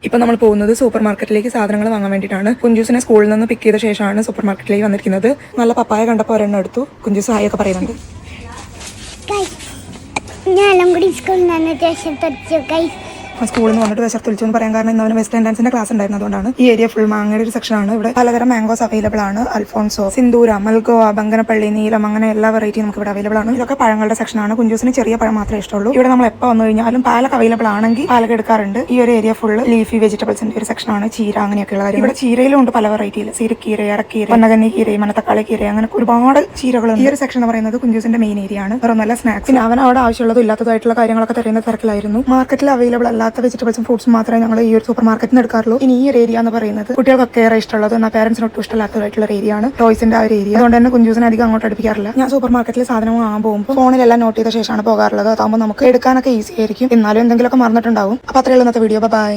ഇപ്പൊ നമ്മൾ പോകുന്നത് സൂപ്പർ മാർക്കറ്റിലേക്ക് സാധനങ്ങൾ വാങ്ങാൻ വേണ്ടിയിട്ടാണ്. കുഞ്ചൂസിനെ സ്കൂളിൽ നിന്ന് പിക്ക് ചെയ്ത ശേഷമാണ് സൂപ്പർ മാർക്കറ്റിലേക്ക് വന്നിരിക്കുന്നത്. നല്ല പപ്പായ കണ്ടപ്പോൾ ഒരെണ്ണം എടുത്തു. കുഞ്ചൂസ് ഹായ് ഒക്കെ പറയുന്നുണ്ട്. സ്കൂളിൽ നിന്ന് വന്നിട്ട് വിശർത്ത് എന്ന് പറയാൻ കാരണം ഇന്ന് വെസ്റ്റേൺ ഡാൻസിന്റെ ക്ലാസ് ഉണ്ടായിരുന്നു. അതുകൊണ്ടാണ്. ഈ ഏരിയ ഫുൾ മാങ്ങയുടെ ഒരു സെക്ഷനാണ്. ഇവിടെ പലതരം മാംഗോസ് അവൈലബിൾ ആണ്. അൽഫോൺസോ, സിന്ദൂര, മൽഗോവ, ബംഗനപ്പള്ളി, നീലം, അങ്ങനെ എല്ലാ വെറൈറ്റിയും നമുക്ക് ഇവിടെ അവൈലബിൾ ആണ്. ഇതൊക്കെ പഴങ്ങളുടെ സെക്ഷനാണ്. കുഞ്ചൂസിന് ചെറിയ പഴം മാത്രമേ ഇഷ്ടമുള്ളൂ. ഇവിടെ നമ്മൾ എപ്പോൾ വന്നു കഴിഞ്ഞാലും പാലൊക്കെ അവൈലബിൾ ആണെങ്കിൽ പാലൊക്കെ എടുക്കാറുണ്ട്. ഈ ഒരു ഏരിയ ഫുൾ ലീഫി വെജിറ്റബിൾസിന്റെ ഒരു സെക്ഷനാണ്. ചീര അങ്ങനെയൊക്കെയുള്ള കാര്യം. ഇവിടെ ചീരയിലും ഉണ്ട് പല വെറൈറ്റിയിൽ. ചീരക്കീര, ഇറക്കീര, പൊന്നകന്നി കീര, മനത്തക്കാളി കീര, അങ്ങനെ ഒരുപാട് ചീരകളുണ്ട്. ഈ ഒരു സെക്ഷൻ എന്ന് പറയുന്നത് കുഞ്ചൂസിന്റെ മെയിൻ ഏരിയ ആണ്. വേറെ നല്ല സ്നാക്സ്. പിന്നെ അവൻ അവിടെ ആവശ്യമുള്ളതും ഇല്ലാത്തതായിട്ടുള്ള കാര്യങ്ങളൊക്കെ തരുന്ന തിരക്കിലായിരുന്നു. മാർക്കറ്റിൽ അവൈലബിൾ അല്ലാത്ത വെജിറ്റബിൾസും ഫ്രൂട്ട്സും മാത്രമേ ഞങ്ങൾ ഈ ഒരു സൂപ്പർ മാർക്കറ്റിൽ നിന്ന് എടുക്കാറുള്ളൂ. ഇനി ഈ ഒരു ഏരിയ എന്ന് പറയുന്നത് കുട്ടികൾക്കൊക്കെ ഏറെ ഇഷ്ടമുള്ളത്, എന്നാൽ പേരൻസിന് ഒട്ടും ഇഷ്ടമില്ലാത്തതായിട്ടുള്ള ഏരിയ ആണ്. ടോയ്സിന്റെ ആ ഒരു ഏരിയ. അതുകൊണ്ട് തന്നെ കുഞ്ചൂസിനെ അധികം അങ്ങോട്ട് അടുപ്പിക്കാറില്ല. ഞാൻ സൂപ്പർ മാർക്കറ്റിൽ സാധനം വാങ്ങാൻ പോകുമ്പോൾ ഫോണിലെല്ലാം നോട്ട് ചെയ്ത ശേഷമാണ് പോകാറുള്ളത്. അതാകുമ്പോൾ നമുക്ക് എടുക്കാനൊക്കെ ഈസി ആയിരിക്കും. എന്നാലും എന്തെങ്കിലുമൊക്കെ മറന്നിട്ടുണ്ടാവും. അപ്പോൾ അത്രയുള്ള ഇന്നത്തെ വീഡിയോ. ബൈ.